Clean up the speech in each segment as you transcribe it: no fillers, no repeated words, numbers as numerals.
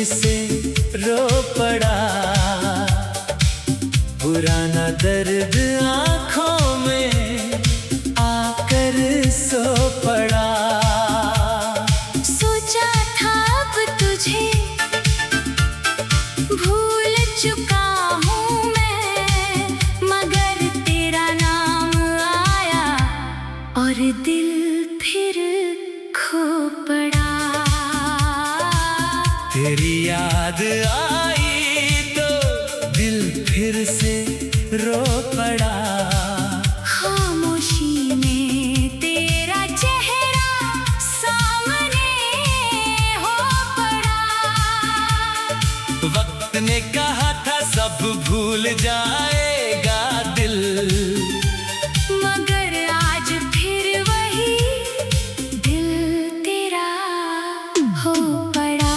से रो पड़ा, पुराना दर्द आंखों में आकर सो पड़ा। सोचा था अब तुझे भूल चुका हूँ मैं, मगर तेरा नाम आया और दिल फिर खो पड़ा। तेरी याद आई तो दिल फिर से रो पड़ा। खामोशी में तेरा चेहरा सामने हो पड़ा। वक्त ने कहा था सब भूल जाएगा दिल, मगर आज फिर वही दिल तेरा हो पड़ा।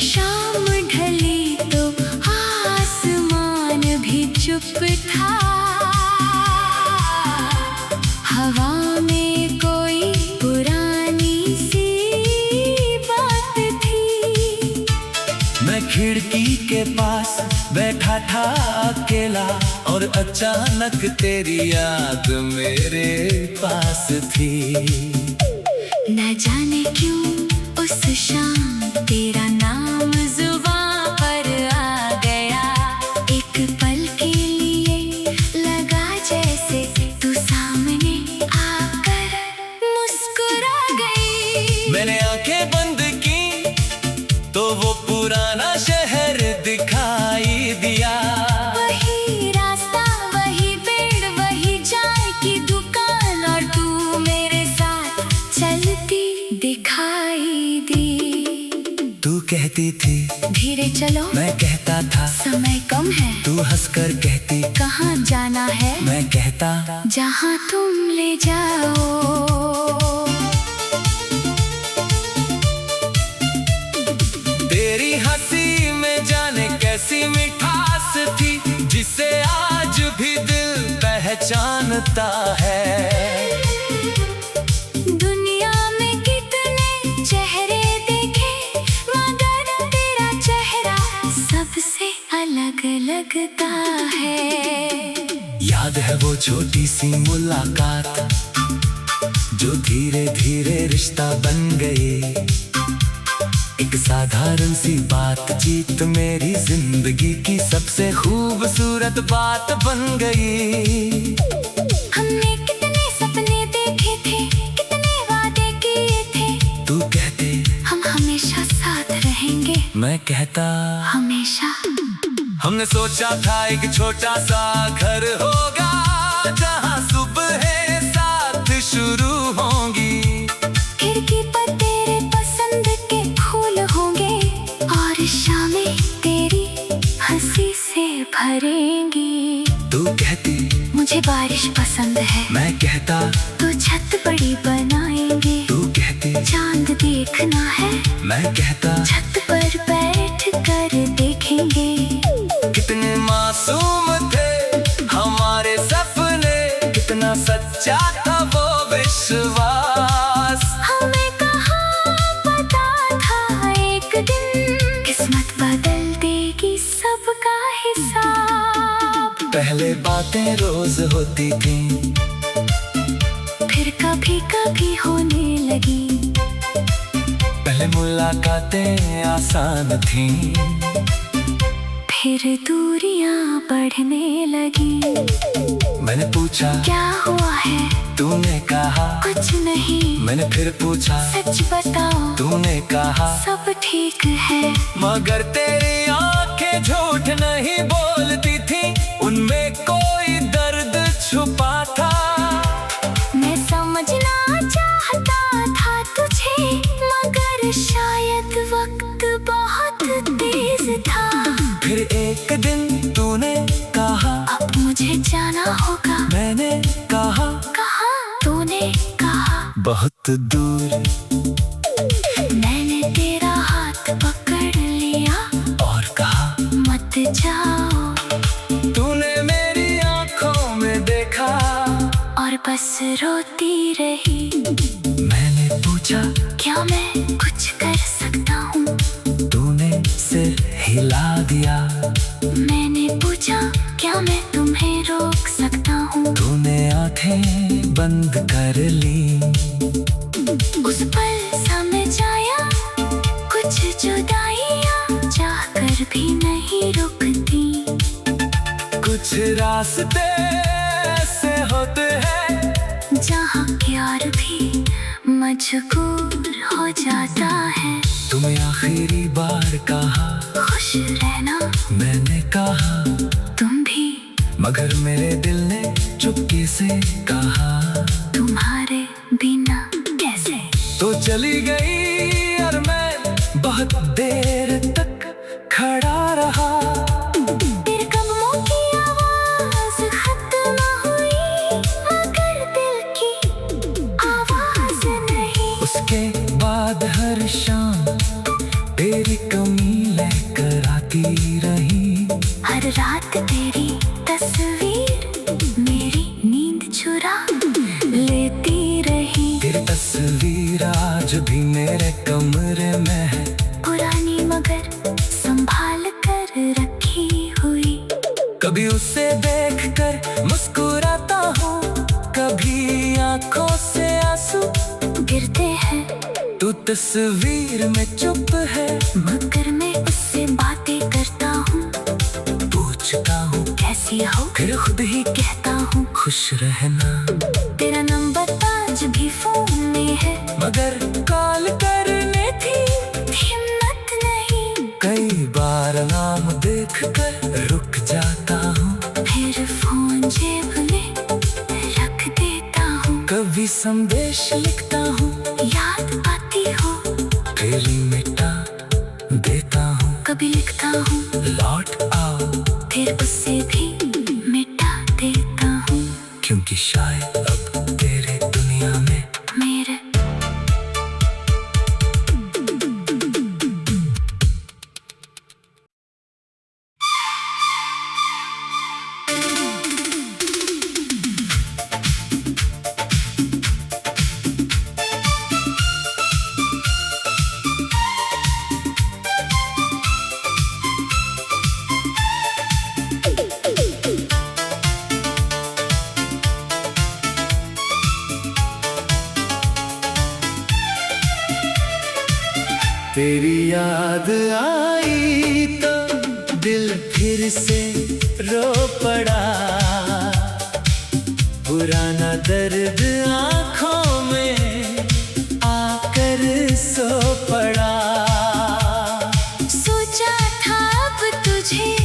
शाम ढली तो आसमान भी चुप था, हवा में कोई पुरानी सी बात थी। मैं खिड़की के पास बैठा था अकेला और अचानक तेरी याद मेरे पास थी। न जाने क्यों उस शाम तेरा नाम जुबां पर आ गया। एक पल के लिए लगा जैसे तू सामने आकर मुस्कुरा गई। मैंने आंखें बंद की तो वो पुराना शहर दिखाई दिया। वही रास्ता, वही पेड़, वही चाय की दुकान और तू मेरे साथ चलती दिखाई दी। तू कहती थी धीरे चलो, मैं कहता था समय कम है। तू हंसकर कहती कहाँ जाना है, मैं कहता जहाँ तुम ले जाओ। तेरी हंसी में जाने कैसी मिठास थी, जिसे आज भी दिल पहचानता है। दुनिया में कितने चेहरे देखे, मगर तेरा चेहरा सबसे अलग लगता है। याद है वो छोटी सी मुलाकात जो धीरे धीरे रिश्ता बन गई। एक साधारण सी बातचीत मेरी जिंदगी की सबसे खूबसूरत बात बन गई। हमने कितने सपने देखे थे, कितने वादे किए थे। तू कहते हम हमेशा साथ रहेंगे, मैं कहता हमेशा। हमने सोचा था एक छोटा सा घर होगा, जहाँ सुबह साथ शुरू होंगी। खिड़की पर तेरे पसंद के फूल होंगे और शामें तेरी हंसी से भरेंगी। तू कहती मुझे बारिश पसंद है, मैं कहता तो छत बड़ी बनाएंगे। तू कहती चांद देखना है, मैं कहता छत पर बैठ कर देखेंगे। कितने मासूम थे हमारे सपने, कितना सच्चा था वो विश्वास। हमें कहाँ पता था एक दिन किस्मत बदल देगी सबका हिसाब। पहले बातें रोज होती थी, फिर कभी कभी होने लगी। पहले मुलाकातें आसान थी, फिर दूरियां बढ़ने लगी। मैंने पूछा क्या हुआ है, तूने कहा कुछ नहीं। मैंने फिर पूछा सच बताओ, तूने कहा सब ठीक है। मगर तेरी आंखें झूठ नहीं बोलती थी, उनमें कोई दर्द छुपा था। मैं समझना चाहता था तुझे, मगर शायद वक्त बहुत तेज था। फिर एक दिन तूने कहा अब मुझे जाना होगा। मैंने कहा कहाँ, तूने कहा बहुत दूर। मैंने तेरा हाथ पकड़ लिया और कहा मत जाओ। तूने मेरी आंखों में देखा और बस रोती रही। मैंने पूछा क्या मैं कुछ कर सकता हूँ? तूने सिर हिला दिया। मैंने पूछा क्या मैं तुम्हें रोक सकता हूँ? तूने आंखें बंद कर ली। उस पल समझ आया कुछ जुदाइयाँ चाह कर भी नहीं रुकती। कुछ रास्ते ऐसे होते हैं जहाँ प्यार भी मजबूर हो जाता है। तुम्हें आखिरी बार कहा खुश रहना, मैंने कहा तुम भी, मगर मेरे दिल ने चुपके से कहा तुम्हारे बिना कैसे। तो चली गई और मैं बहुत देर तक खड़ा रहा। तेरे कदमों की आवाज खत्म हुई, मगर दिल की आवाज नहीं। उसके बाद हर शाम तेरी कमी लेकर आती रही। हर रात तेरी तस्वीर मेरी नींद चुरा लेती रही। तेरी तस्वीर आज भी मेरे कमरे में है, पुरानी मगर संभाल कर रखी हुई। कभी उसे देखकर मुस्कुराता हूँ, कभी आंखों से आंसू गिरते हैं, तू तस्वीर में चुप है। मगर मैं उससे बातें करता हूँ। पूछता हूँ कैसी हो, फिर खुद ही कहता हूँ खुश रहना। तेरा नंबर आज भी फोन में है, मगर कॉल करने थी हिम्मत नहीं। कई बार नाम देखकर रुक जाता हूँ, फिर फोन जेब में रख देता हूँ। कभी संदेश लिखता हूँ, याद आती हो, फिर मिटा देता हूँ। कभी लिखता हूँ, लौट आओ, फिर उसे भी मिटा देता हूँ। क्योंकि शायद अब तेरे दुनिया में मेरे तेरी याद आई तो दिल फिर से रो पड़ा। पुराना दर्द आंखों में आकर सो पड़ा। सोचा था अब तुझे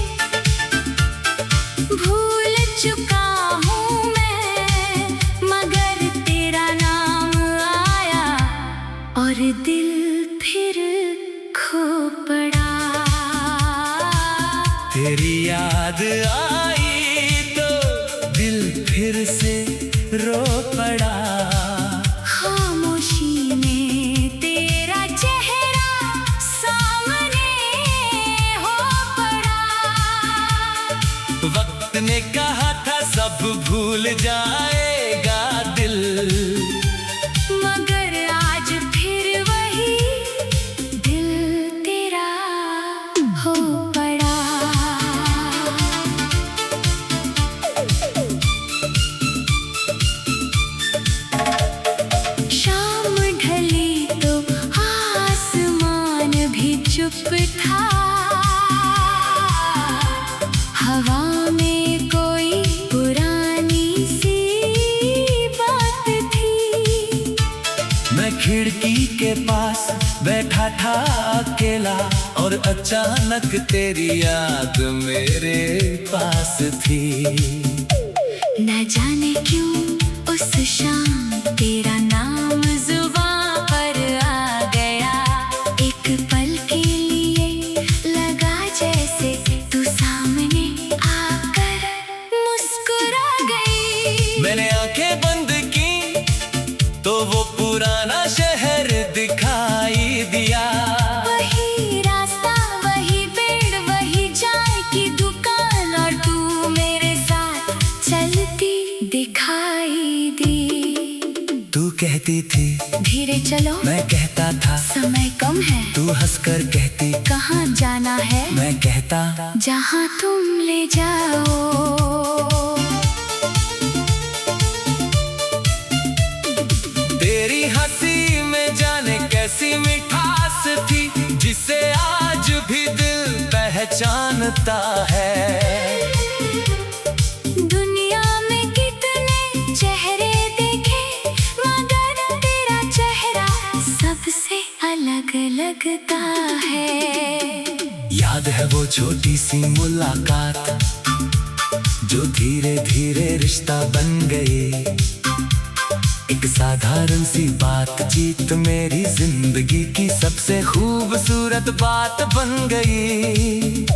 भूल चुका हूँ मैं, मगर तेरा नाम आया और दिल फिर खो पड़ा। तेरी याद आई तो दिल फिर से रो पड़ा। खामोशी में तेरा चेहरा सामने हो पड़ा। वक्त ने कहा था सब भूल जाएगा दिल, मगर आज फिर वही दिल तेरा हो पड़ा। शाम ढली तो आसमान भी चुप था। हवा में कोई पुरानी सी बात थी। मैं खिड़की के पास बैठा था अकेला और अचानक तेरी याद मेरे पास थी। न जाने क्यों उस शाम तेरा नाम जुबां पर आ गया। एक पल के लिए लगा जैसे तू सामने आकर मुस्कुरा गई। मैंने आंखें बंद की तो वो पुराना शहर दिखाई दिया। वही रास्ता, वही पेड़, वही चाय की दुकान और तू मेरे साथ चलती दिखाई दी। कहती थी धीरे चलो, मैं कहता था समय कम है। तू हंसकर कहती कहाँ जाना है, मैं कहता जहाँ तुम ले जाओ। तेरी हंसी में जाने कैसी मिठास थी, जिसे आज भी दिल पहचानता है। दुनिया में कितने चेहरे देखे, मगर तेरा चेहरा सबसे अलग लगता है। याद है वो छोटी सी मुलाकात, जो धीरे धीरे रिश्ता बन गई। एक साधारण सी बातचीत मेरी जिंदगी की सबसे खूबसूरत बात बन गई।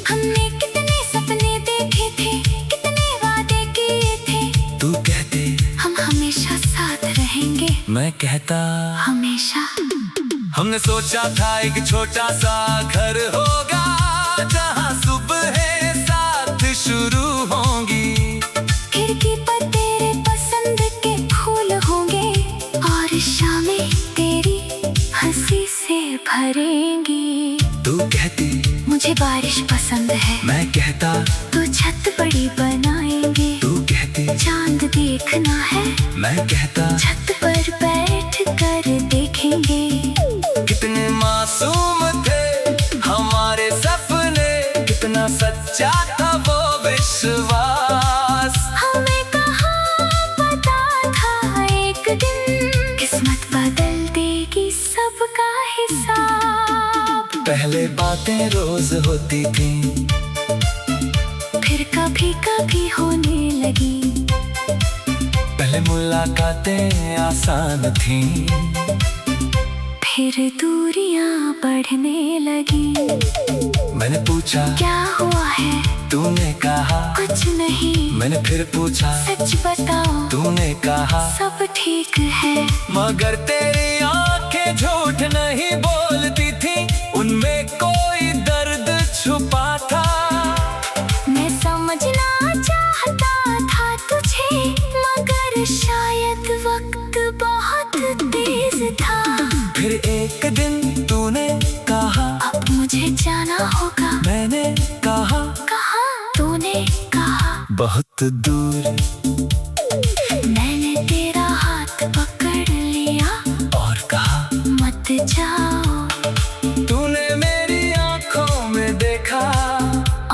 हमने कितने सपने देखे थे, कितने वादे किए थे। तू कहते हम हमेशा साथ रहेंगे, मैं कहता हमेशा। हमने सोचा था एक छोटा सा घर होगा, जहाँ सुबह साथ शुरू होंगी। खिड़की पर तेरे पसंद के फूल होंगे, और शामें तेरी हंसी से भरेंगी। तू कहती मुझे बारिश पसंद है, मैं कहता तो छत बड़ी बनाएंगे। तू कहती चांद देखना है, मैं कहता छत पर बैठ कर देखेंगे। कितने मासूम थे हमारे सपने, कितना सच्चा था वो विश्वास। हमें कहाँ पता था एक दिन किस्मत बदल देगी सबका हिसाब। पहले बातें रोज होती थी, फिर कभी कभी होने लगी। पहले मुलाकातें आसान थी, फिर दूरियां बढ़ने लगी। मैंने पूछा क्या हुआ है, तूने कहा कुछ नहीं। मैंने फिर पूछा सच बताओ, तूने कहा सब ठीक है। मगर तेरी आंखें झूठ नहीं बोलती थी, उनमें कोई दर्द छुपा था। मैं समझना चाहता था तुझे, मगर शायद वक्त बहुत तेज था। फिर एक दिन तूने कहा अब मुझे जाना होगा। मैंने कहा कहा, तूने कहा बहुत दूर। मैंने तेरा हाथ पकड़ लिया और कहा मत जाओ। तूने मेरी आंखों में देखा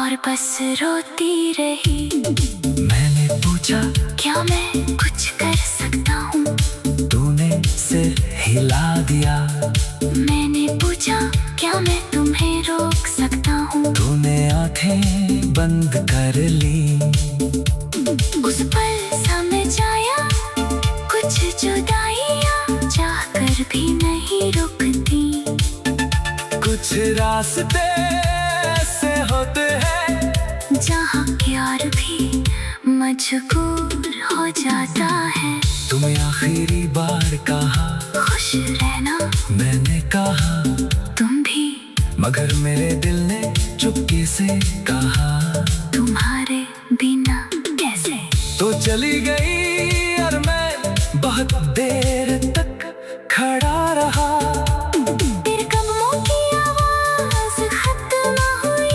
और बस रोती रही। मैंने पूछा क्या मैं कुछ कर सकता हूँ, तूने सिर हिला दिया। मैंने पूछा क्या मैं तुम्हें रोक सकता हूँ। तूने आंखें बंद कर ली। उस पल समझ आया, कुछ जुदाइयाँ जाकर भी नहीं रुकती। कुछ रास्ते ऐसे होते हैं, जहाँ प्यार भी मजबूर हो जाता है। तुम्हें आखिरी बार कहा खुश रहना, मैंने कहा तुम भी। मगर मेरे दिल ने चुपके से कहा तुम्हारे बिना कैसे। तो चली गई और मैं बहुत देर तक खड़ा रहा। तेरे कदमों की आवाज खत्म न हुई,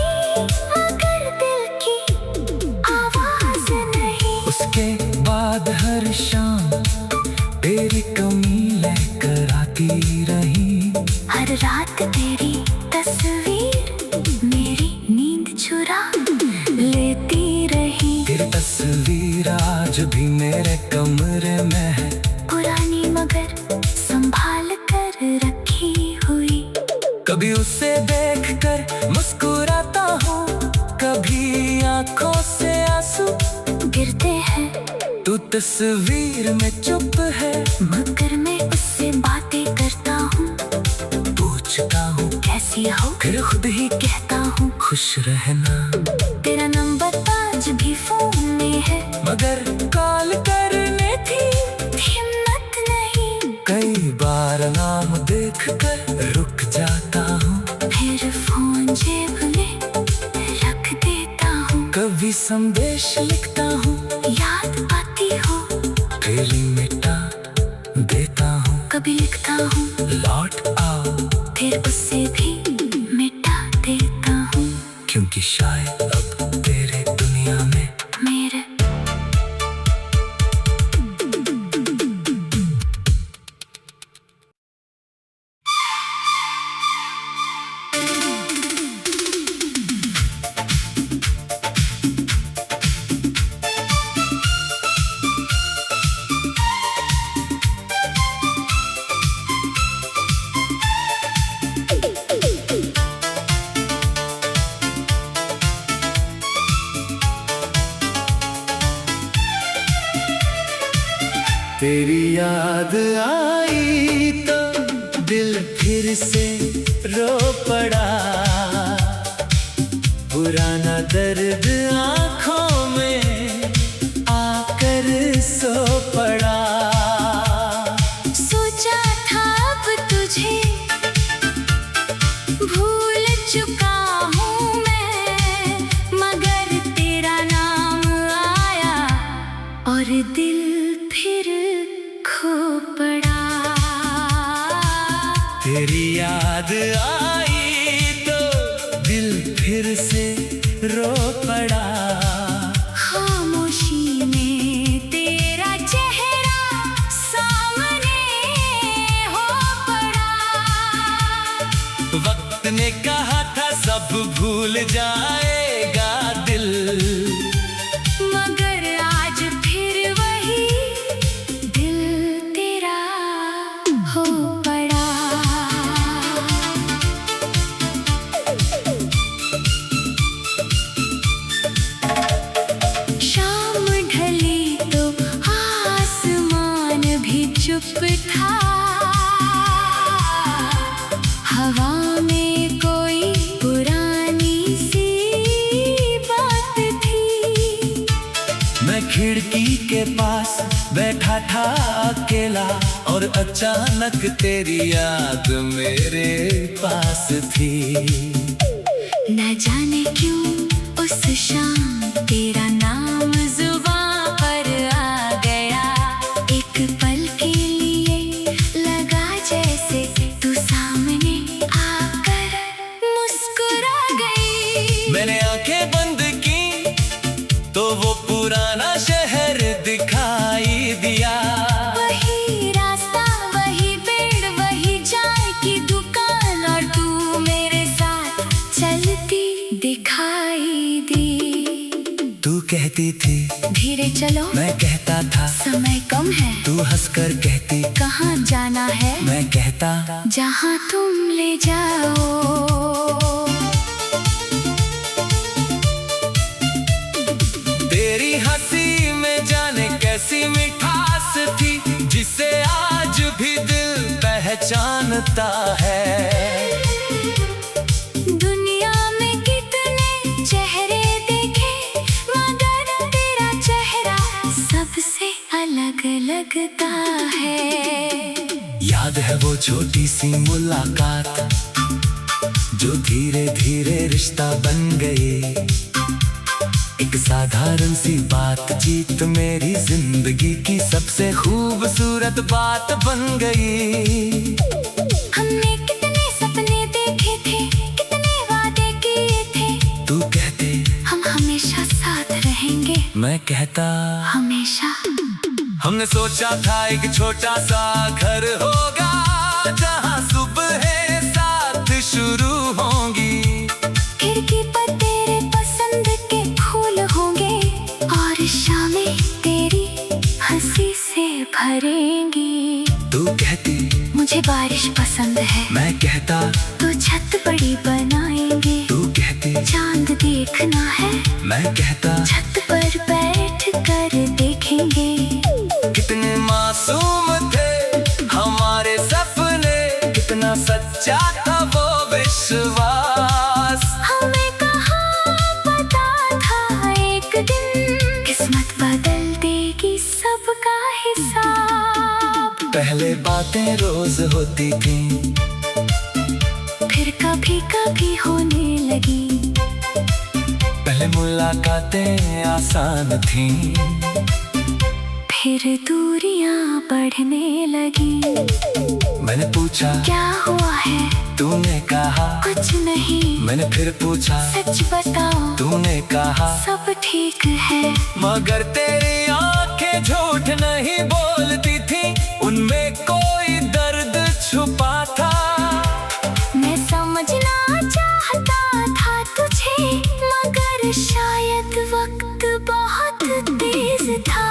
मगर दिल की आवाज नहीं। उसके बाद हर शाम तेरी कमी लेकर आती रही। हर रात तेरी तस्वीर मेरी नींद चुरा लेती रही। तेरी तस्वीर आज भी मेरे कमरे में है, पुरानी मगर संभाल कर रखी हुई। कभी उसे देखकर मुस्कुराता हूँ, कभी आंखों से आंसू गिरते हैं। तू तस्वीर में चुप है, मगर मैं उससे बातें करता हूँ। पूछता हूँ कैसी हो, फिर खुद ही कहता हूँ खुश रहना। तेरा नंबर आज भी फोन में है, मगर कॉल करने थी हिम्मत नहीं। कई बार नाम देखकर रुक जाता हूँ, फिर फोन जेब में रख देता हूँ। कभी संदेश लिखता हूँ, याद आती हो, फिर मिटा तेरी याद आई तो दिल फिर से रो पड़ा, पुराना दर्द आंखों में आकर सो पड़ा। सोचा था अब तुझे भूल चुका हूँ मैं, मगर तेरा नाम आया और दिल फिर खो पड़ा। तेरी याद आई तो दिल फिर से रो पड़ा, खामोशी में तेरा चेहरा सामने हो पड़ा। वक्त ने कहा था सब भूल जाएगा दिल, मगर आज फिर वही दिल तेरा हो पड़ा। शाम ढली तो आसमान भी चुप था, हवा में कोई पुरानी सी बात थी। मैं खिड़की के पास बैठा था अकेला और अचानक तेरी याद मेरे पास थी। न जाने क्यों उस शाम तेरा नाम जुबां पर आ गया, एक पल के लिए लगा जैसे तू सामने आकर मुस्कुरा गई। मैंने आंखें बंद की तो वो पुराना शहर दिखाई दिया, वही रास्ता, वही पेड़, वही चाय की दुकान और तू मेरे साथ चलती दिखाई दी। तू कहती थी धीरे चलो, मैं कहता था समय कम है। तू हंसकर कहती कहाँ जाना है, मैं कहता जहाँ तुम ले जाओ। तेरी हंसी में जाने कैसी मिठास थी, जिसे आज भी दिल पहचानता है। दुनिया में कितने चेहरे देखे, मगर तेरा चेहरा सबसे अलग लगता है। याद है वो छोटी सी मुलाकात जो धीरे धीरे रिश्ता बन गई, एक साधारण सी बातचीत मेरी जिंदगी की सबसे खूबसूरत बात बन गई। हमने कितने सपने देखे थे, कितने वादे किए थे, तू कहते हम हमेशा साथ रहेंगे, मैं कहता हमेशा। हमने सोचा था एक छोटा सा घर होगा, जहाँ सुबह साथ शुरू होंगी। खिड़की पर तेरे पसंद के फूल होंगे और शामें तेरी हंसी से भरेंगी। तू कहती मुझे बारिश पसंद है, मैं कहता तो छत बड़ी बनाएंगे। तू कहती चांद देखना है, मैं कहता छत पर बैठ कर देखेंगे। कितने मासूम थे हमारे सपने, कितना सच्चा था वो विश्वास। हमें कहाँ पता था एक दिन किस्मत बदल देगी सबका हिसाब। पहले बातें रोज होती थी, फिर कभी कभी होने लगी। पहले मुलाकातें आसान थी, फिर दूरियां बढ़ने लगी। मैंने पूछा क्या हुआ है, तूने कहा कुछ नहीं। मैंने फिर पूछा सच बताओ, तूने कहा सब ठीक है। मगर तेरी आंखें झूठ नहीं बोलती थी, उनमें कोई दर्द छुपा था। मैं समझना चाहता था तुझे, मगर शायद वक्त बहुत तेज था।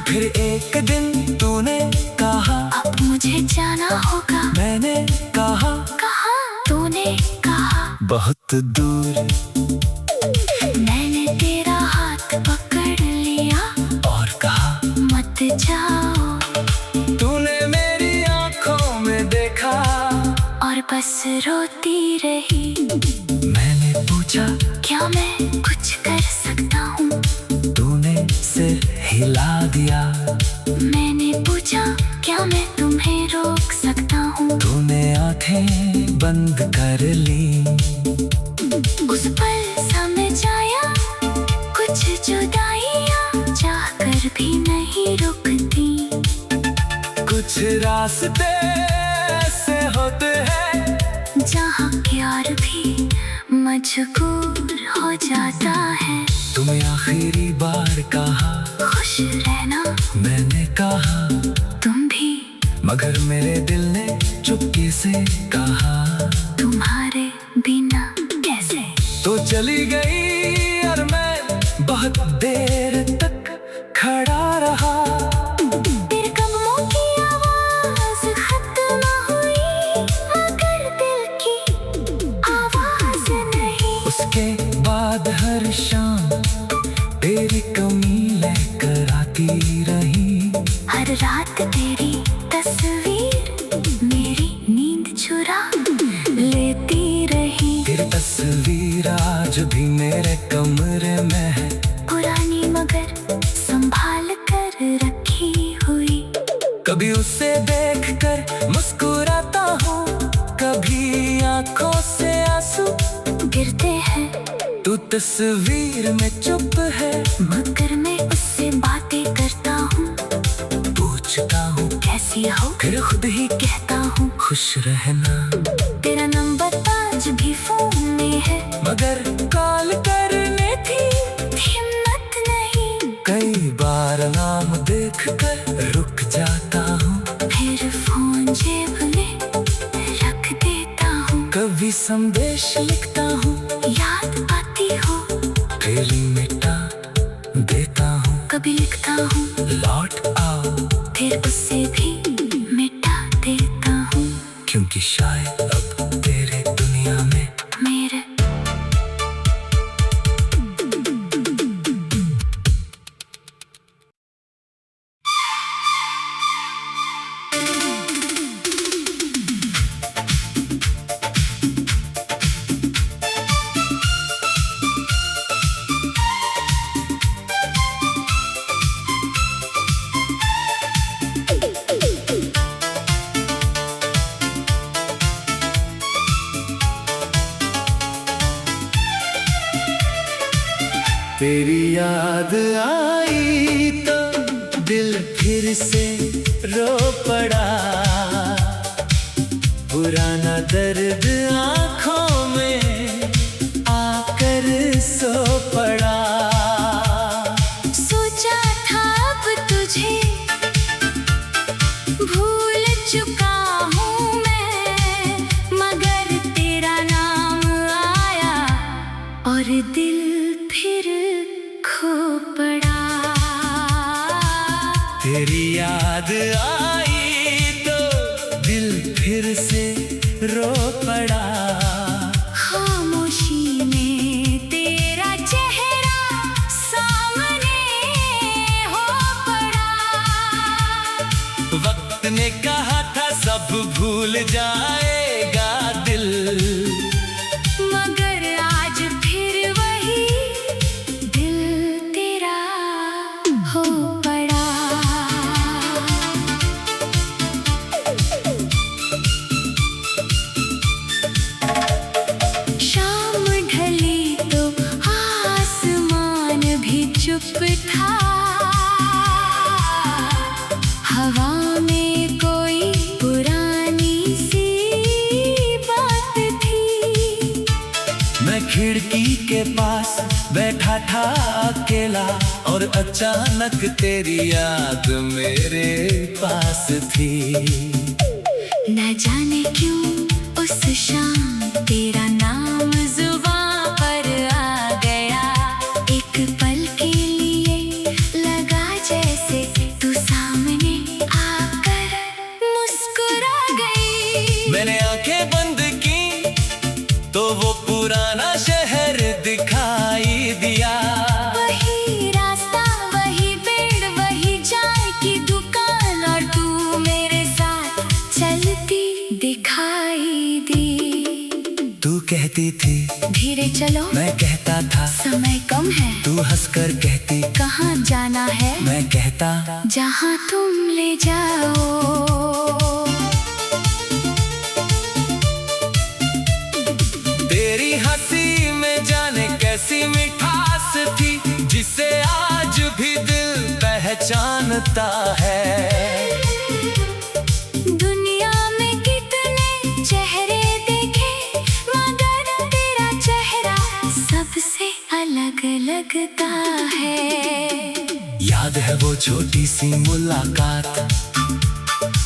फिर एक दिन तूने कहा अब मुझे जाना होगा। मैंने कहा कहाँ, तूने कहा बहुत दूर। मैंने तेरा हाथ पकड़ लिया और कहा मत जाओ। तूने मेरी आंखों में देखा और बस रोती रही। मैंने पूछा क्या मैं कुछ कर सकता हूँ? तूने सिर हिला दिया। मैंने पूछा क्या मैं तुम्हें रोक सकता हूँ? तूने आंखें बंद कर ली। उस पल समझ आया कुछ जुदाइयाँ चाह कर भी नहीं रुकती। कुछ रास्ते ऐसे होते हैं जहाँ प्यार भी मजबूर हो जाता है। तुम्हें आखिरी बार कहा खुश रहना, मैंने कहा तुम भी। मगर मेरे दिल ने चुपके से कहा तुम्हारे बिना कैसे। तो चली गई और मैं बहुत देर तक खड़ा रहा। तेरे कदमों की आवाज खत्म हुई मगर दिल की आवाज नहीं। उसके बाद हर शाम तेरी कमी लेकर आती रही। हर रात तेरी तस्वीर मेरी नींद चुरा लेती रही। तेरी तस्वीर आज भी मेरे कमरे में है, पुरानी मगर संभाल कर रखी हुई। कभी उसे देखकर मुस्कुराता हूँ, कभी आंखों से आंसू गिरते हैं तू तस्वीर में चुप है। मगर मैं उससे बातें करता हूँ। पूछता हूँ कैसी हो, फिर खुद ही कहता हूँ खुश रहना। तेरा नंबर आज भी फोन में है मगर कॉल करने की हिम्मत नहीं। कई बार नाम देखकर रुक जाता हूँ, फिर फोन जेब में रख देता हूँ। कभी संदेश लिखता हूँ, याद आती हो फिर मिटा देता हूँ। कभी लिखता हूँ लौट आओ, फिर उसे भी मिटा देता हूँ। क्योंकि शायद अब तेरे दुनिया में मेरे तेरी याद आई तो दिल फिर से रो पड़ा। पुराना दर्द आंखों में आकर सो पड़ा। सोचा था अब तुझे भूल चुका हूँ मैं, मगर तेरा नाम आया और दिल फिर खो पड़ा। तेरी याद आई तो दिल फिर से रो पड़ा। खामोशी में तेरा चेहरा सामने हो पड़ा। वक्त ने कहा था सब भूल जाएगा दिल, मगर आज फिर वही दिल तेरा हो पड़ा। शाम ढली तो आसमान भी चुप था। हवा में कोई पुरानी सी बात थी। मैं खिड़की के पास बैठा था अकेला और अचानक तेरी याद मेरे पास थी। न जाने क्यों उस शाम तेरा नाम जुबां पर आ गया। एक पल के लिए लगा जैसे तू सामने आकर मुस्कुरा गई। मैंने आंखें बंद की तो वो पुराना शहर दिखाई दिया। वही रास्ता, वही पेड़, वही चाय की दुकान और तू कहती थी धीरे चलो, मैं कहता था समय कम है। तू हंसकर कहती कहाँ जाना है, मैं कहता जहाँ तुम ले जाओ। तेरी हंसी में जाने कैसी मिठास थी, जिसे आज भी दिल पहचानता है। दुनिया में कितने चेहरे देखे, मगर तेरा चेहरा सबसे अलग लगता है। याद है वो छोटी सी मुलाकात,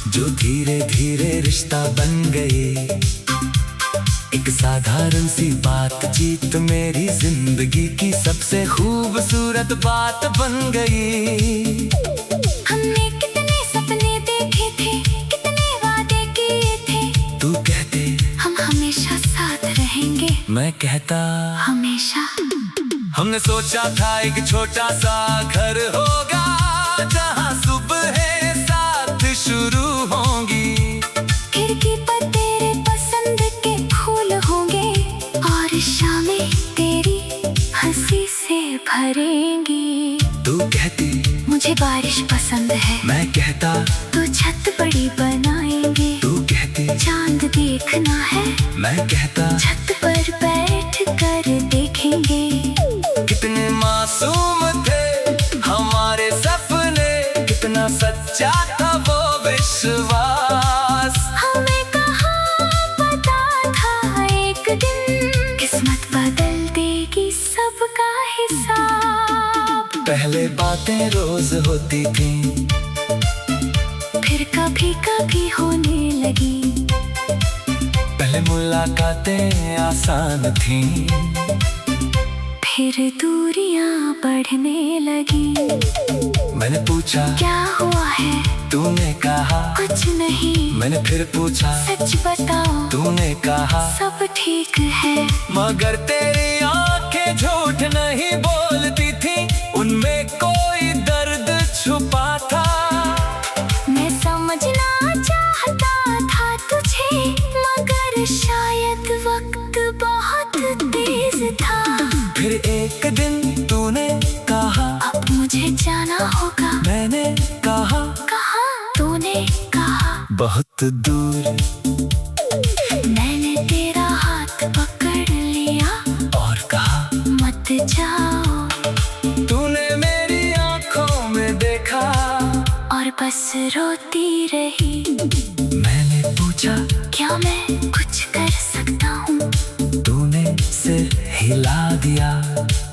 जो धीरे धीरे रिश्ता बन गई। एक साधारण सी बातचीत मेरी जिंदगी की सबसे खूबसूरत बात बन गई। हमने कितने सपने देखे थे, कितने वादे किए थे। तू कहते हम हमेशा साथ रहेंगे, मैं कहता हमेशा। हमने सोचा था एक छोटा सा घर होगा, जहाँ सुबह साथ शुरू होंगी। खिड़की पर तेरे पसंद के फूल होंगे, और शामें तेरी हंसी से भरेंगी। तू कहती मुझे बारिश पसंद है, मैं कहता तो छत बड़ी बनाएंगे। तू कहती चांद देखना है, मैं कहता छत पर बैठ कर देखेंगे। कितने मासूम थे हमारे सपने, कितना सच्चा था वो विश्वास। हमें कहाँ पता था एक दिन किस्मत बदल देगी सबका हिसाब। पहले बातें रोज होती थी, फिर कभी कभी होने लगी। पहले मुलाकातें आसान थी, फिर दूरियां बढ़ने लगी। मैंने पूछा क्या हुआ है, तूने कहा कुछ नहीं। मैंने फिर पूछा सच बताओ, तूने कहा सब ठीक है। मगर तेरी आंखें झूठ नहीं बोलती थी, उनमें कोई दर्द छुपा था। मैं समझना चाहता था तुझे, मगर शायद वक्त बहुत तेज था। फिर एक दिन तूने कहा अब मुझे जाना होगा। मैंने कहा कहाँ, तूने कहा बहुत दूर। मैंने तेरा हाथ पकड़ लिया और कहा मत जाओ। तूने मेरी आंखों में देखा और बस रोती रही। मैंने पूछा क्या मैं कुछ कर सकता हूँ, तूने सिर हिला दिया।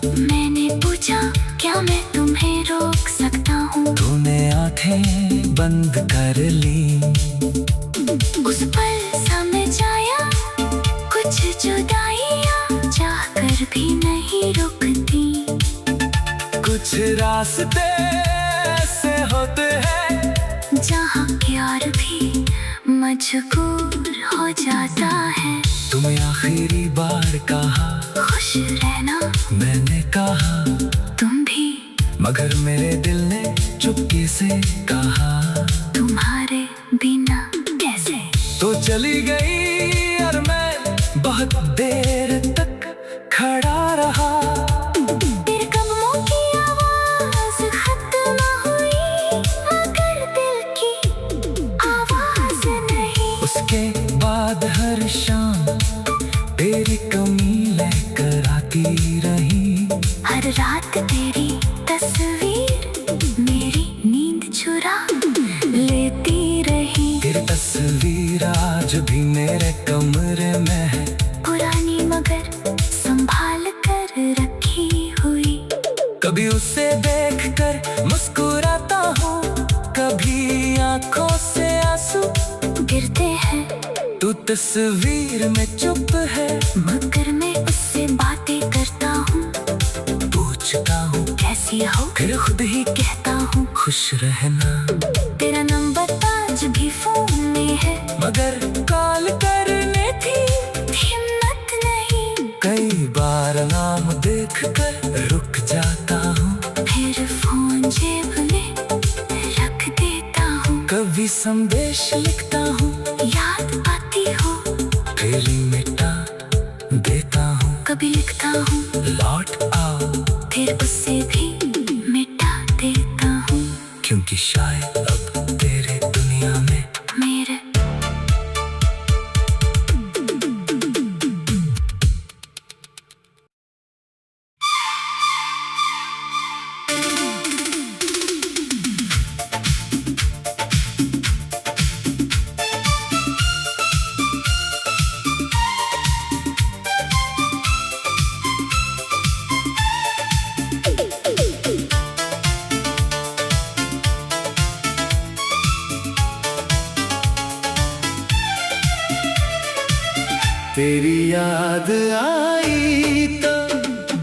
मैंने पूछा क्या मैं तुम्हें रोक सकता हूँ। तूने आंखें बंद कर ली। उस पल समझ आया, कुछ जुदाइयाँ चाहकर भी नहीं रुकती। कुछ रास्ते ऐसे होते हैं, जहाँ प्यार भी मजबूर हो जाता है। तुम्हें आखिरी बार कहा खुश रहना, मैंने कहा तुम भी। मगर मेरे दिल ने चुपके से कहा तुम्हारे बिना कैसे। तो चली गई और मैं बहुत देर तक खड़ा रहा। तेरे कदमों की आवाज खत्म न हुई, मगर दिल की आवाज नहीं। उसके बाद हर शाम तेरी कमी लेकर आती रही। हर रात तेरी तस्वीर मेरी नींद चुरा लेती रही। तेरी तस्वीर आज भी मेरे कमरे में है, पुरानी मगर संभाल कर रखी हुई। कभी उसे देखकर मुस्कुराता हूँ, कभी आंखों से आंसू गिरते हैं। तू तस्वीर में चुप है, मगर मैं उससे बातें करता हूँ। पूछता हूँ कैसी हो, फिर खुद ही कहता हूँ खुश रहना। तेरा नंबर आज भी फोन में है, मगर कॉल करने थी हिम्मत नहीं। कई बार नाम देखकर रुक जाता हूँ, फिर फोन जेब में रख देता हूँ। कभी संदेश लिखता हूँ, याद आती हो, फिर मिटा कभी लिखता हूँ लौट आओ, फिर उससे भी मिटा देता हूँ, क्योंकि शायद अब तेरे दुनिया में मेरे तेरी याद आई तो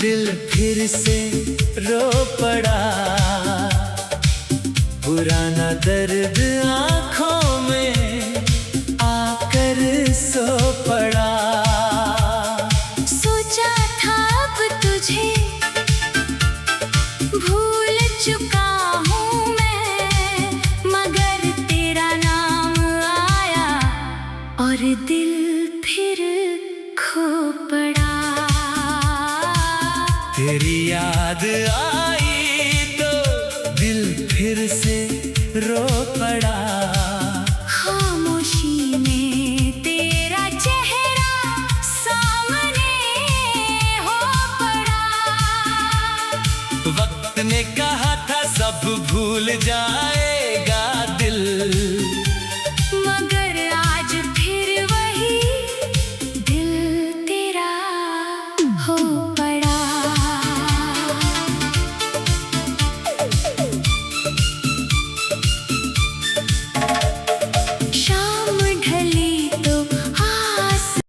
दिल फिर से रो पड़ा, पुराना दर्द आंखों में आकर सो पड़ा। सोचा था अब तुझे भूल चुका हूँ मैं, मगर तेरा नाम आया और दिल फिर खो पड़ा। तेरी याद आई तो दिल फिर से रो पड़ा,